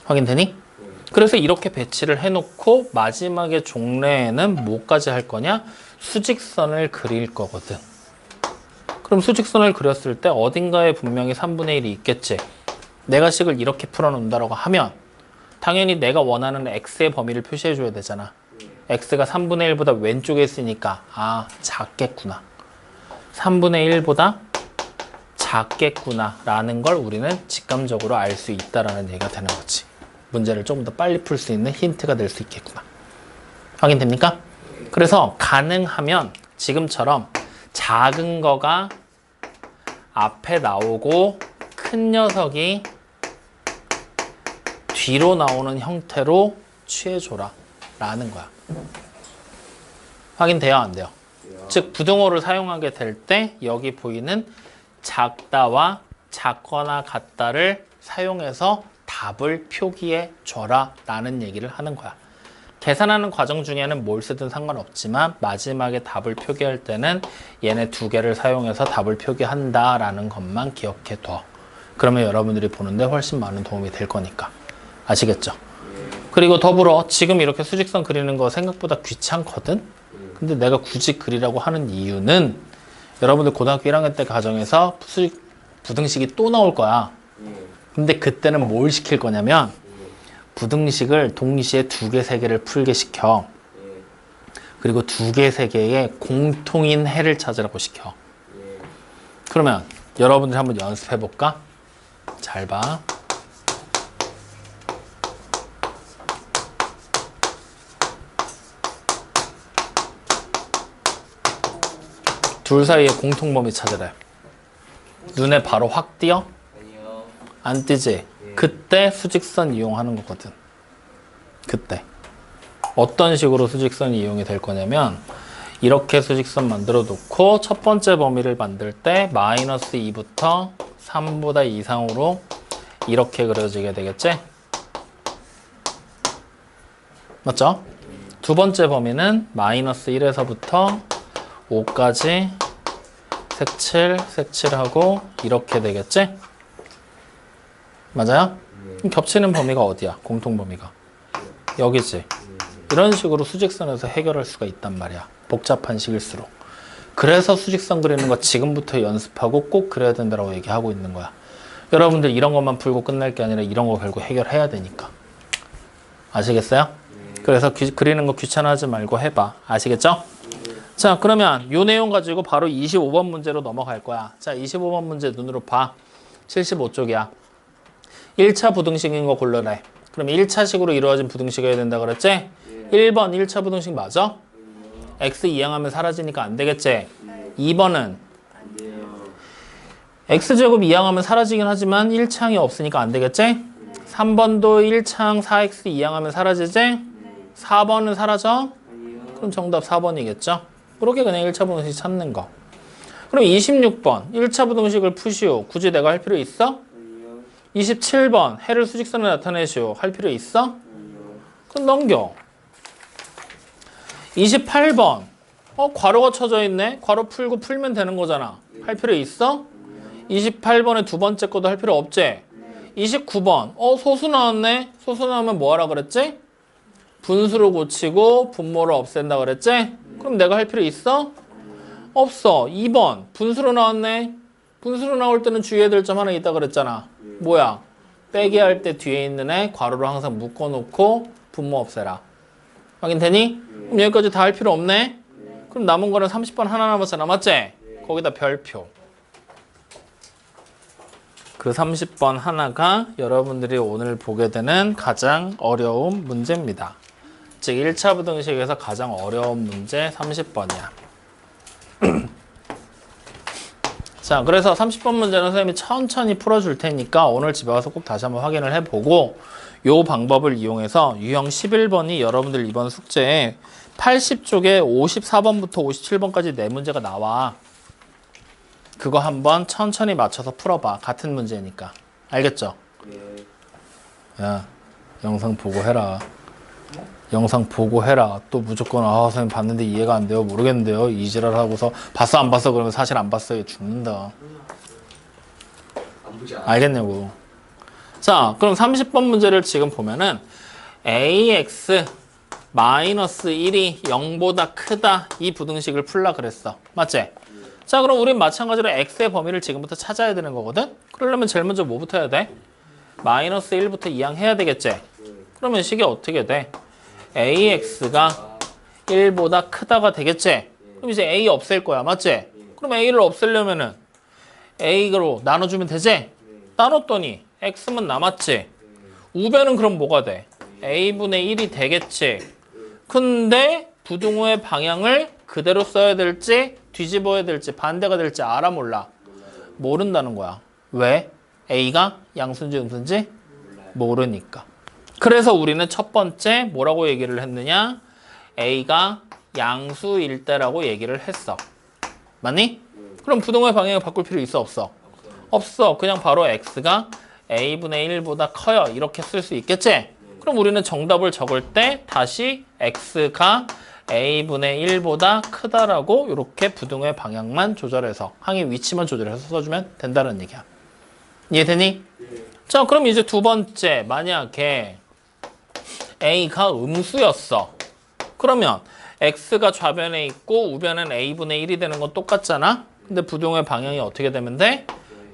확인되니? 그래서 이렇게 배치를 해놓고 마지막에 종래에는 뭐까지 할 거냐? 수직선을 그릴 거거든. 그럼 수직선을 그렸을 때 어딘가에 분명히 3분의 1이 있겠지. 내가 식을 이렇게 풀어놓는다고 하면 당연히 내가 원하는 x의 범위를 표시해 줘야 되잖아. x가 3분의 1보다 왼쪽에 있으니까 작겠구나. 3분의 1보다 작겠구나 라는 걸 우리는 직감적으로 알 수 있다라는 얘기가 되는 거지. 문제를 조금 더 빨리 풀 수 있는 힌트가 될 수 있겠구나. 확인됩니까? 그래서 가능하면 지금처럼 작은 거가 앞에 나오고 큰 녀석이 뒤로 나오는 형태로 취해줘라 라는 거야. 확인돼요? 안 돼요? 즉 부등호를 사용하게 될 때 여기 보이는 작다와 작거나 같다를 사용해서 답을 표기해 줘라 라는 얘기를 하는 거야. 계산하는 과정 중에는 뭘 쓰든 상관없지만 마지막에 답을 표기할 때는 얘네 두 개를 사용해서 답을 표기한다 라는 것만 기억해 둬. 그러면 여러분들이 보는데 훨씬 많은 도움이 될 거니까. 아시겠죠? 그리고 더불어 지금 이렇게 수직선 그리는 거 생각보다 귀찮거든? 근데 내가 굳이 그리라고 하는 이유는 여러분들 고등학교 1학년 때 과정에서 부등식이 또 나올 거야. 근데 그때는 뭘 시킬 거냐면 부등식을 동시에 두 개, 세 개를 풀게 시켜. 그리고 두 개, 세 개의 공통인 해를 찾으라고 시켜. 그러면 여러분들 한번 연습해 볼까? 잘 봐. 둘 사이의 공통범위 찾으래. 눈에 바로 확 띄어? 안 띄지? 그때 수직선 이용하는 거거든. 그때. 어떤 식으로 수직선 이용이 될 거냐면 이렇게 수직선 만들어 놓고 첫 번째 범위를 만들 때 마이너스 2부터 3보다 이상으로 이렇게 그려지게 되겠지? 맞죠? 두 번째 범위는 마이너스 1에서부터 5까지 색칠하고 이렇게 되겠지? 맞아요? 겹치는 범위가 어디야? 공통 범위가 여기지. 이런 식으로 수직선에서 해결할 수가 있단 말이야. 복잡한 식일수록. 그래서 수직선 그리는 거 지금부터 연습하고 꼭 그려야 된다고 얘기하고 있는 거야. 여러분들 이런 것만 풀고 끝날 게 아니라 이런 거 결국 해결해야 되니까. 아시겠어요? 그래서 그리는 거 귀찮아하지 말고 해봐. 아시겠죠? 자, 그러면 이 내용 가지고 바로 25번 문제로 넘어갈 거야. 자, 25번 문제 눈으로 봐. 75쪽이야. 1차 부등식인 거 골라내. 그럼 1차식으로 이루어진 부등식이어야 된다 그랬지? 1번 1차 부등식 맞아? x 이항하면 사라지니까 안 되겠지? 2번은 x제곱 이항하면 사라지긴 하지만 1차항이 없으니까 안 되겠지? 3번도 1차항 4x 이항하면 사라지지? 4번은 사라져? 그럼 정답 4번이겠죠? 그렇게 그냥 1차 부등식 찾는 거. 그럼 26번 1차 부등식을 푸시오. 굳이 내가 할 필요 있어? 27번 해를 수직선에 나타내시오. 할 필요 있어? 그럼 넘겨. 28번 괄호가 쳐져 있네. 괄호 풀고 풀면 되는 거잖아. 할 필요 있어? 28번에 두 번째 것도 할 필요 없지? 29번 소수 나왔네. 소수 나오면 뭐 하라 그랬지? 분수로 고치고 분모를 없앤다 그랬지? 그럼 내가 할 필요 있어? 없어. 2번 분수로 나왔네. 분수로 나올 때는 주의해야 될 점 하나 있다 그랬잖아. 뭐야? 빼기 할 때 뒤에 있는 애 괄호로 항상 묶어놓고 분모 없애라. 확인되니? 그럼 여기까지 다 할 필요 없네. 그럼 남은 거는 30번 하나 남았잖아. 맞지? 거기다 별표. 그 30번 하나가 여러분들이 오늘 보게 되는 가장 어려운 문제입니다. 즉 1차 부등식에서 가장 어려운 문제 30번이야. 자, 그래서 30번 문제는 선생님이 천천히 풀어줄 테니까 오늘 집에 와서 꼭 다시 한번 확인을 해보고 요 방법을 이용해서 유형 11번이 여러분들 이번 숙제에 80쪽에 54번부터 57번까지 4문제가 나와. 그거 한번 천천히 맞춰서 풀어봐. 같은 문제니까. 알겠죠? 야, 영상 보고 해라. 영상 보고 해라. 또 무조건 선생님 봤는데 이해가 안 돼요. 모르겠는데요. 이지랄 하고서 봤어 안 봤어 그러면 사실 안 봤어요. 죽는다. 알겠냐고. 자, 그럼 30번 문제를 지금 보면은 ax 마이너스 1이 0보다 크다 이 부등식을 풀라 그랬어. 맞지? 자, 그럼 우린 마찬가지로 x의 범위를 지금부터 찾아야 되는 거거든? 그러려면 제일 먼저 뭐부터 해야 돼? 마이너스 1부터 이항해야 되겠지? 그러면 식이 어떻게 돼? ax가 1보다 크다가 되겠지? 그럼 이제 a 없앨 거야. 맞지? 그럼 a를 없애려면은 a로 나눠주면 되지? 나눴더니 x만 남았지? 우변은 그럼 뭐가 돼? a분의 1이 되겠지? 근데 부등호의 방향을 그대로 써야 될지 뒤집어야 될지 반대가 될지 알아 몰라? 모른다는 거야. 왜? a가 양수인지 음수인지 모르니까. 그래서 우리는 첫 번째 뭐라고 얘기를 했느냐? a가 양수일 때라고 얘기를 했어. 맞니? 그럼 부등호의 방향을 바꿀 필요 있어 없어? 없어. 그냥 바로 x가 a분의 1보다 커요. 이렇게 쓸 수 있겠지? 그럼 우리는 정답을 적을 때 다시 x가 a분의 1보다 크다라고 이렇게 부등호의 방향만 조절해서 항의 위치만 조절해서 써주면 된다는 얘기야. 이해되니? 자, 그럼 이제 두 번째 만약에 a가 음수였어. 그러면 x가 좌변에 있고 우변은 a분의 1이 되는 건 똑같잖아. 근데 부등호의 방향이 어떻게 되면 돼?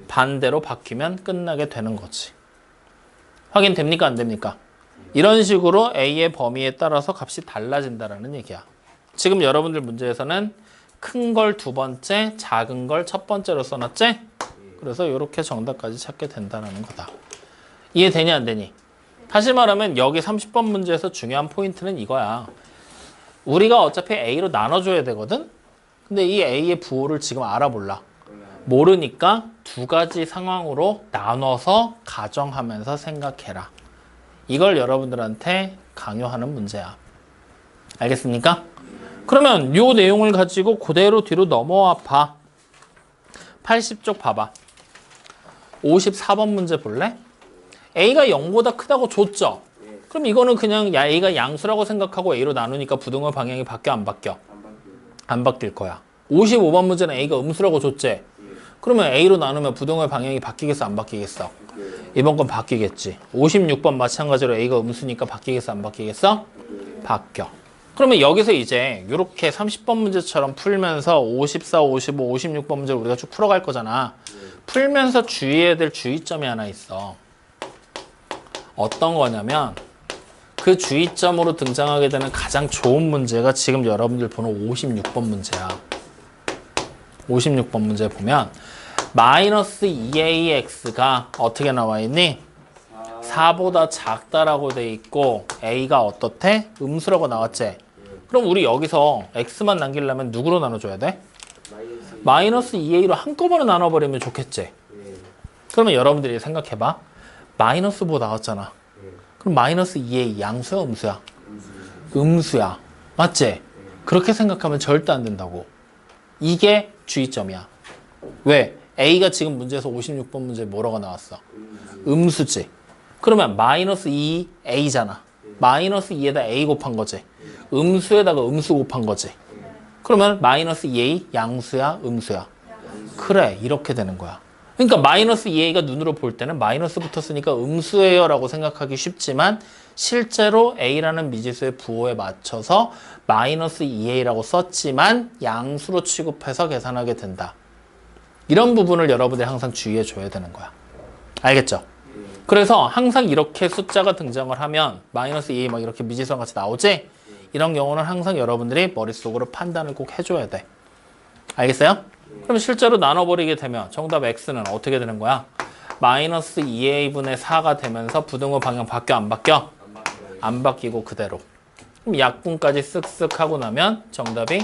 반대로 바뀌면 끝나게 되는 거지. 확인됩니까? 안 됩니까? 이런 식으로 a의 범위에 따라서 값이 달라진다는 얘기야. 지금 여러분들 문제에서는 큰 걸 두 번째, 작은 걸 첫 번째로 써놨지? 그래서 이렇게 정답까지 찾게 된다는 거다. 이해되니 안 되니? 다시 말하면 여기 30번 문제에서 중요한 포인트는 이거야. 우리가 어차피 a로 나눠줘야 되거든? 근데 이 a의 부호를 지금 알아볼라. 모르니까 두 가지 상황으로 나눠서 가정하면서 생각해라. 이걸 여러분들한테 강요하는 문제야. 알겠습니까? 그러면 이 내용을 가지고 그대로 뒤로 넘어와 봐. 80쪽 봐봐. 54번 문제 볼래? a가 0보다 크다고 줬죠? 그럼 이거는 그냥 a가 양수라고 생각하고 a로 나누니까 부등호 방향이 바뀌어 안 바뀌어? 안 바뀔 거야. 55번 문제는 a가 음수라고 줬지? 그러면 a로 나누면 부등호의 방향이 바뀌겠어 안 바뀌겠어? 이번 건 바뀌겠지. 56번 마찬가지로 a가 음수니까 바뀌겠어 안 바뀌겠어? 바뀌어. 그러면 여기서 이제 이렇게 30번 문제처럼 풀면서 54, 55, 56번 문제를 우리가 쭉 풀어갈 거잖아. 풀면서 주의해야 될 주의점이 하나 있어. 어떤 거냐면 그 주의점으로 등장하게 되는 가장 좋은 문제가 지금 여러분들 보는 56번 문제야. 56번 문제 보면 마이너스 2ax가 어떻게 나와 있니? 4보다 작다라고 돼 있고 a가 어떻대? 음수라고 나왔지? 그럼 우리 여기서 x만 남기려면 누구로 나눠줘야 돼? 마이너스 2a로 한꺼번에 나눠버리면 좋겠지? 그러면 여러분들이 생각해봐. 마이너스 뭐 나왔잖아. 그럼 마이너스 2a 양수야 음수야? 음수야. 맞지? 그렇게 생각하면 절대 안 된다고. 이게 주의점이야. 왜? A가 지금 문제에서 56번 문제에 뭐라고 나왔어? 음수지. 그러면 마이너스 2A잖아. 마이너스 2에다 A 곱한 거지. 음수에다가 음수 곱한 거지. 그러면 마이너스 2A 양수야, 음수야? 그래, 이렇게 되는 거야. 그러니까 마이너스 2A가 눈으로 볼 때는 마이너스 붙었으니까 음수예요 라고 생각하기 쉽지만 실제로 A라는 미지수의 부호에 맞춰서 마이너스 2A라고 썼지만 양수로 취급해서 계산하게 된다. 이런 부분을 여러분들이 항상 주의해 줘야 되는 거야. 알겠죠? 그래서 항상 이렇게 숫자가 등장을 하면 마이너스 2A 막 이렇게 미지수랑 같이 나오지? 이런 경우는 항상 여러분들이 머릿속으로 판단을 꼭 해줘야 돼. 알겠어요? 그럼 실제로 나눠버리게 되면 정답 X는 어떻게 되는 거야? 마이너스 2A분의 4가 되면서 부등호 방향 바뀌어 안 바뀌어? 안 바뀌고 그대로. 그럼 약분까지 쓱쓱 하고 나면 정답이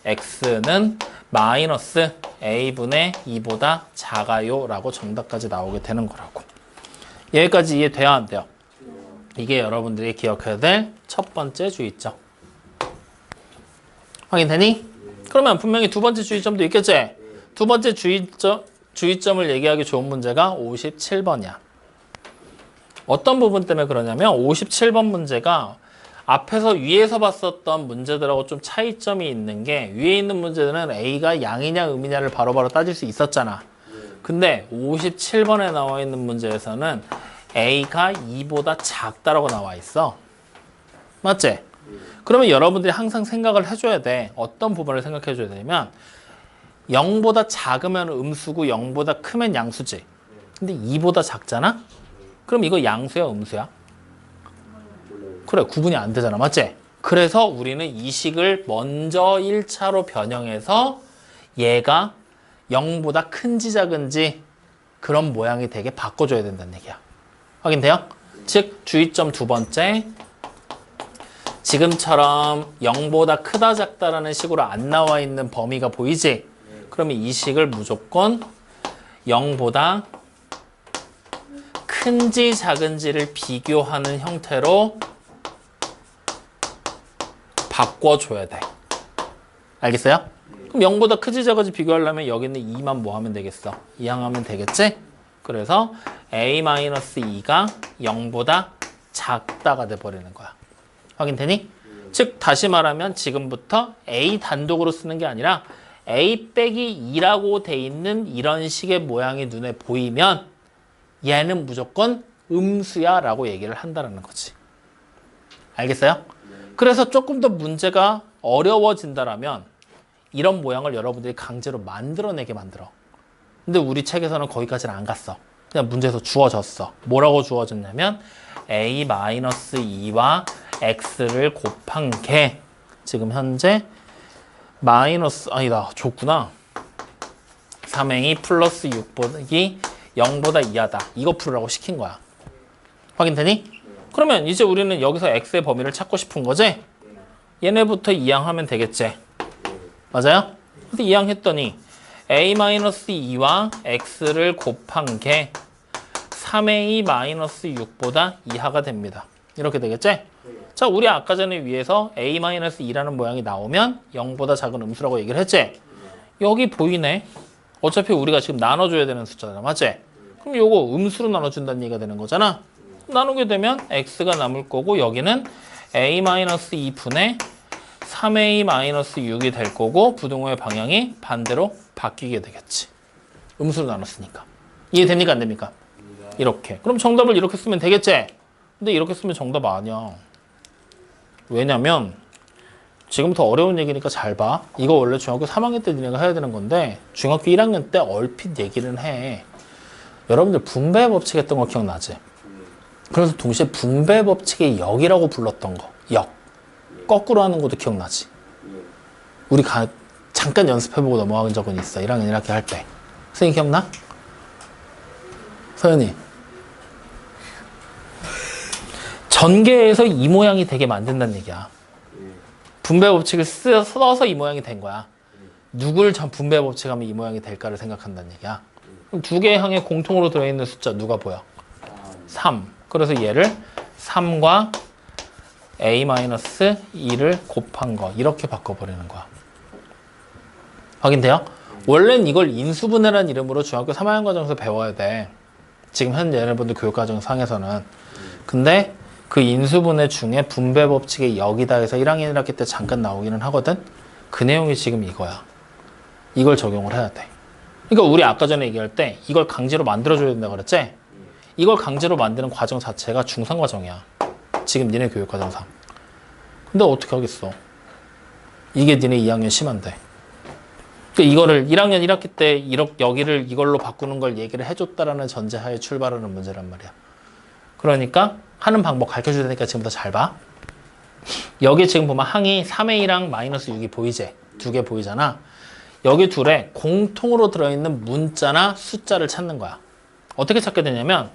X는 마이너스 A분의 2보다 작아요 라고 정답까지 나오게 되는 거라고. 여기까지 이해돼야 안 돼요? 이게 여러분들이 기억해야 될 첫 번째 주의점. 확인되니? 그러면 분명히 두 번째 주의점도 있겠지? 두 번째 주의점을 얘기하기 좋은 문제가 57번이야. 어떤 부분 때문에 그러냐면 57번 문제가 앞에서 위에서 봤었던 문제들하고 좀 차이점이 있는 게 위에 있는 문제들은 A가 양이냐 음이냐를 바로바로 따질 수 있었잖아. 근데 57번에 나와 있는 문제에서는 A가 2보다 작다라고 나와 있어. 맞지? 그러면 여러분들이 항상 생각을 해줘야 돼. 어떤 부분을 생각해 줘야 되냐면 0보다 작으면 음수고 0보다 크면 양수지. 근데 2보다 작잖아? 그럼 이거 양수야 음수야? 그래, 구분이 안 되잖아. 맞지? 그래서 우리는 이 식을 먼저 1차로 변형해서 얘가 0보다 큰지 작은지 그런 모양이 되게 바꿔줘야 된다는 얘기야. 확인돼요? 즉 주의점 두 번째, 지금처럼 0보다 크다 작다라는 식으로 안 나와 있는 범위가 보이지? 그러면 이 식을 무조건 0보다 큰지 작은지를 비교하는 형태로 바꿔줘야 돼. 알겠어요? 그럼 0보다 크지 작은지 비교하려면 여기는 2만 뭐 하면 되겠어? 이항하면 되겠지? 그래서 A-2가 0보다 작다가 돼버리는 거야. 확인되니? 즉 다시 말하면 지금부터 A 단독으로 쓰는 게 아니라 A 빼기 2라고 돼 있는 이런 식의 모양이 눈에 보이면 얘는 무조건 음수야 라고 얘기를 한다는 거지. 알겠어요? 그래서 조금 더 문제가 어려워진다라면 이런 모양을 여러분들이 강제로 만들어내게 만들어. 근데 우리 책에서는 거기까지는 안 갔어. 그냥 문제에서 주어졌어. 뭐라고 주어졌냐면 A-2와 X를 곱한 게 지금 현재 마이너스 아니다 줬구나. 3A 플러스 6이 0보다 이하다. 이거 풀으라고 시킨 거야. 확인되니? 그러면 이제 우리는 여기서 X의 범위를 찾고 싶은 거지? 얘네부터 이항하면 되겠지? 맞아요? 그래서 이항했더니 A-2와 X를 곱한 게 3A-6보다 이하가 됩니다. 이렇게 되겠지? 자, 우리 아까 전에 위에서 A-2라는 모양이 나오면 0보다 작은 음수라고 얘기를 했지? 여기 보이네. 어차피 우리가 지금 나눠줘야 되는 숫자잖아. 맞지? 그럼 요거 음수로 나눠준다는 얘기가 되는 거잖아. 나누게 되면 X가 남을 거고 여기는 A-2분의 3A-6이 될 거고 부등호의 방향이 반대로 바뀌게 되겠지. 음수로 나눴으니까. 이해됩니까? 안 됩니까? 이렇게. 그럼 정답을 이렇게 쓰면 되겠지? 근데 이렇게 쓰면 정답 아니야. 왜냐면 지금부터 어려운 얘기니까 잘 봐. 이거 원래 중학교 3학년 때 니네가 해야 되는 건데 중학교 1학년 때 얼핏 얘기를 해. 여러분들 분배 법칙 했던 거 기억나지? 그래서 동시에 분배 법칙의 역이라고 불렀던 거. 역. 거꾸로 하는 것도 기억나지? 우리 잠깐 연습해보고 넘어간 적은 있어. 1학년 1학기 할 때. 선생님 기억나? 서연이. 전개에서 이 모양이 되게 만든다는 얘기야. 분배 법칙을 써서 이 모양이 된 거야. 누굴 분배 법칙하면 이 모양이 될까를 생각한다는 얘기야. 그럼 두 개의 항에 공통으로 들어있는 숫자 누가 보여? 3. 그래서 얘를 3과 A-2를 곱한 거 이렇게 바꿔버리는 거야. 확인돼요? 원래는 이걸 인수분해라는 이름으로 중학교 3학년 과정에서 배워야 돼. 지금 현재 여러분들 교육과정 상에서는. 근데 그 인수분해 중에 분배 법칙이 여기다 해서 1학년 1학기 때 잠깐 나오기는 하거든. 그 내용이 지금 이거야. 이걸 적용을 해야 돼. 그러니까 우리 아까 전에 얘기할 때 이걸 강제로 만들어줘야 된다 그랬지? 이걸 강제로 만드는 과정 자체가 중3 과정이야. 지금 니네 교육과정상. 근데 어떻게 하겠어? 이게 니네 2학년 심한데. 그러니까 이거를 1학년 1학기 때 여기를 이걸로 바꾸는 걸 얘기를 해줬다라는 전제하에 출발하는 문제란 말이야. 그러니까 하는 방법 가르쳐줄 테니까 지금부터 잘 봐. 여기 지금 보면 항이 3a랑 마이너스 6이 보이지? 두 개 보이잖아. 여기 둘에 공통으로 들어있는 문자나 숫자를 찾는 거야. 어떻게 찾게 되냐면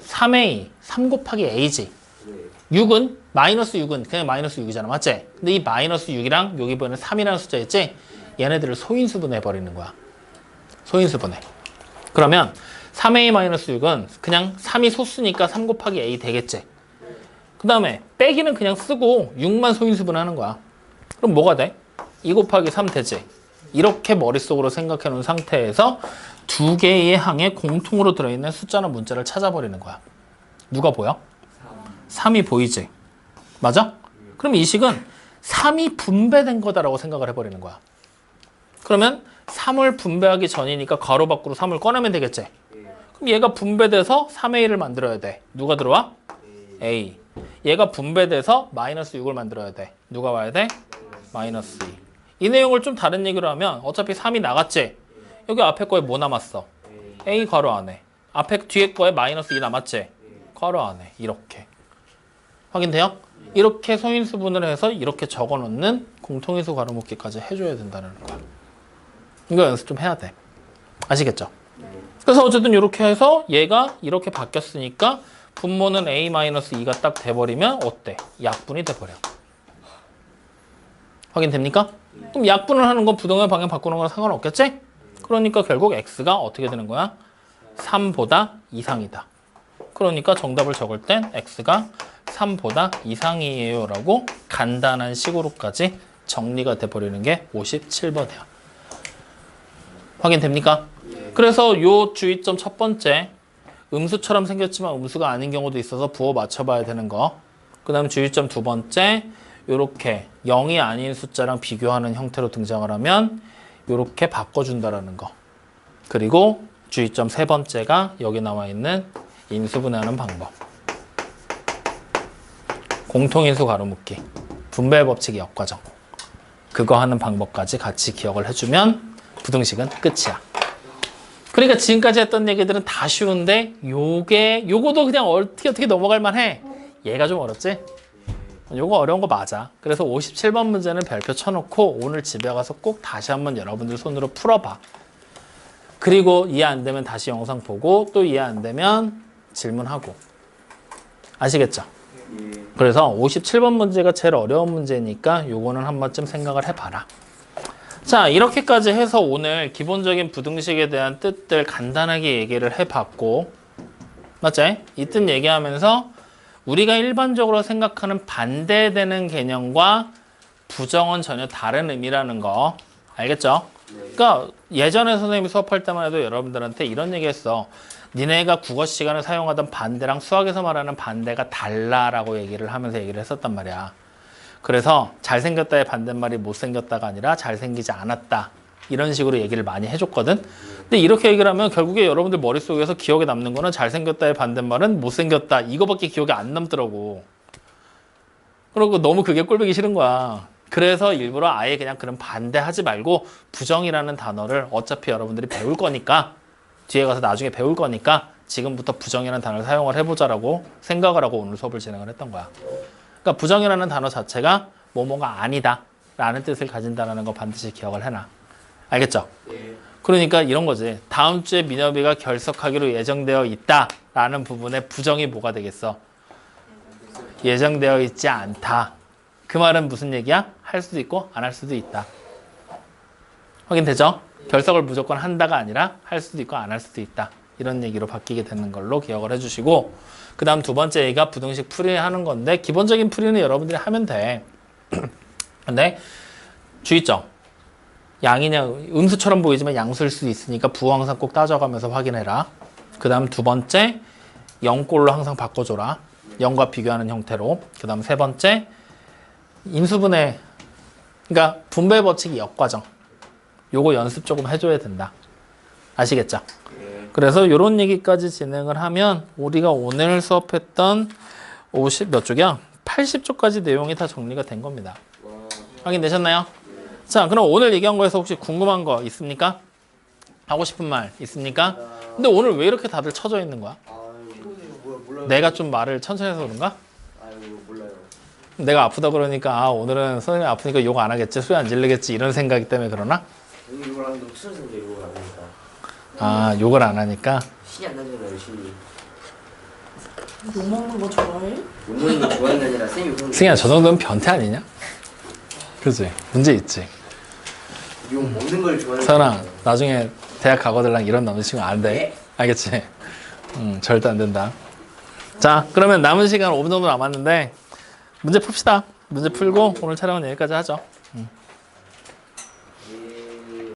3a, 3 곱하기 a지. 6은 마이너스 6은 그냥 마이너스 6이잖아. 맞지? 근데 이 마이너스 6이랑 여기 보이는 3이라는 숫자 있지? 얘네들을 소인수분해 버리는 거야. 소인수분해. 그러면 3a-6은 그냥 3이 소수니까 3 곱하기 a 되겠지. 그 다음에 빼기는 그냥 쓰고 6만 소인수분하는 거야. 그럼 뭐가 돼? 2 곱하기 3 되지. 이렇게 머릿속으로 생각해 놓은 상태에서 두 개의 항에 공통으로 들어있는 숫자나 문자를 찾아버리는 거야. 누가 보여? 3이 보이지? 맞아? 그럼 이 식은 3이 분배된 거다라고 생각을 해버리는 거야. 그러면 3을 분배하기 전이니까 가로 밖으로 3을 꺼내면 되겠지? 그럼 얘가 분배돼서 3a를 만들어야 돼. 누가 들어와? a. 얘가 분배돼서 마이너스 6을 만들어야 돼. 누가 와야 돼? 마이너스 2. 이 내용을 좀 다른 얘기로 하면 어차피 3이 나갔지? 여기 앞에 거에 뭐 남았어? a 괄호 안에. 앞에 뒤에 거에 마이너스 2 남았지? 괄호 안에. 이렇게. 확인돼요? 이렇게 소인수분을 해서 이렇게 적어놓는 공통인수 괄호묶기까지 해줘야 된다는 거야. 이거 연습 좀 해야 돼. 아시겠죠? 그래서 어쨌든 이렇게 해서 얘가 이렇게 바뀌었으니까 분모는 a-2가 딱 돼버리면 어때? 약분이 돼버려. 확인됩니까? 그럼 약분을 하는 건 부동의 방향 바꾸는 거랑 상관없겠지? 그러니까 결국 x가 어떻게 되는 거야? 3보다 이상이다. 그러니까 정답을 적을 땐 x가 3보다 이상이에요 라고 간단한 식으로까지 정리가 돼버리는 게 57번이야. 확인됩니까? 그래서 요 주의점 첫 번째, 음수처럼 생겼지만 음수가 아닌 경우도 있어서 부호 맞춰봐야 되는 거. 그 다음 주의점 두 번째, 요렇게 0이 아닌 숫자랑 비교하는 형태로 등장을 하면 요렇게 바꿔준다라는 거. 그리고 주의점 세 번째가 여기 나와 있는 인수분해하는 방법. 공통인수 가로묶기, 분배 법칙의 역과정. 그거 하는 방법까지 같이 기억을 해주면 부등식은 끝이야. 그러니까 지금까지 했던 얘기들은 다 쉬운데 요거도 그냥 어떻게 넘어갈 만해. 얘가 좀 어렵지? 요거 어려운 거 맞아. 그래서 57번 문제는 별표 쳐놓고 오늘 집에 가서 꼭 다시 한번 여러분들 손으로 풀어봐. 그리고 이해 안 되면 다시 영상 보고 또 이해 안 되면 질문하고. 아시겠죠? 그래서 57번 문제가 제일 어려운 문제니까 요거는 한 번쯤 생각을 해봐라. 자, 이렇게까지 해서 오늘 기본적인 부등식에 대한 뜻들 간단하게 얘기를 해봤고, 맞지? 이 뜻 얘기하면서 우리가 일반적으로 생각하는 반대되는 개념과 부정은 전혀 다른 의미라는 거 알겠죠? 그러니까 예전에 선생님이 수업할 때만 해도 여러분들한테 이런 얘기 했어. 니네가 국어 시간에 사용하던 반대랑 수학에서 말하는 반대가 달라라고 얘기를 하면서 얘기를 했었단 말이야. 그래서 잘생겼다의 반대말이 못생겼다가 아니라 잘생기지 않았다. 이런 식으로 얘기를 많이 해줬거든. 근데 이렇게 얘기를 하면 결국에 여러분들 머릿속에서 기억에 남는 거는 잘생겼다의 반대말은 못생겼다. 이거밖에 기억에 안 남더라고. 그리고 너무 그게 꼴보기 싫은 거야. 그래서 일부러 아예 그냥 그런 반대하지 말고 부정이라는 단어를 어차피 여러분들이 배울 거니까 뒤에 가서 나중에 배울 거니까 지금부터 부정이라는 단어를 사용을 해보자라고 생각을 하고 오늘 수업을 진행을 했던 거야. 그러니까 부정이라는 단어 자체가 뭐뭐가 아니다 라는 뜻을 가진다는 거 반드시 기억을 해놔. 알겠죠? 그러니까 이런 거지. 다음 주에 민혁이가 결석하기로 예정되어 있다 라는 부분에 부정이 뭐가 되겠어? 예정되어 있지 않다. 그 말은 무슨 얘기야? 할 수도 있고 안 할 수도 있다. 확인되죠? 결석을 무조건 한다가 아니라 할 수도 있고 안 할 수도 있다. 이런 얘기로 바뀌게 되는 걸로 기억을 해주시고, 그 다음 두 번째 얘기가 부등식 풀이하는 건데 기본적인 풀이는 여러분들이 하면 돼. 근데 주의점. 양이냐 음수처럼 보이지만 양수일 수도 있으니까 부호 항상 꼭 따져가면서 확인해라. 그 다음 두 번째 0꼴로 항상 바꿔줘라. 0과 비교하는 형태로. 그 다음 세 번째 인수분해 그러니까 분배 법칙이 역과정. 요거 연습 조금 해줘야 된다. 아시겠죠? 그래서 이런 얘기까지 진행을 하면 우리가 오늘 수업했던 50 몇 쪽이야? 80쪽까지 내용이 다 정리가 된 겁니다. 확인되셨나요? 자, 그럼 오늘 얘기한 거에서 혹시 궁금한 거 있습니까? 하고 싶은 말 있습니까? 근데 오늘 왜 이렇게 다들 처져 있는 거야? 몰라요. 내가 좀 말을 천천히 해서 그런가? 몰라요. 내가 아프다 그러니까 아 오늘은 선생님이 아프니까 욕 안 하겠지, 소리 안 지르겠지 이런 생각이 때문에 그러나? 이걸 하는데 무슨 생각 이걸 안 하니까. 아 욕을 안 하니까? 신이 안 나잖아요, 신이. 욕 먹는 거 좋아해? 못 먹는 거 좋아하는 게 아니라 쌤이 그런 승희야 저 정도면 변태 아니냐? 그지? 문제 있지? 욕 먹는 걸 좋아하는 서연아 나중에 대학 가거들랑 이런 남자친구 안 돼. 알겠지? 절대 안 된다. 자 그러면 남은 시간 5분 정도 남았는데 문제 풉시다. 문제 풀고 오늘 촬영은 여기까지 하죠.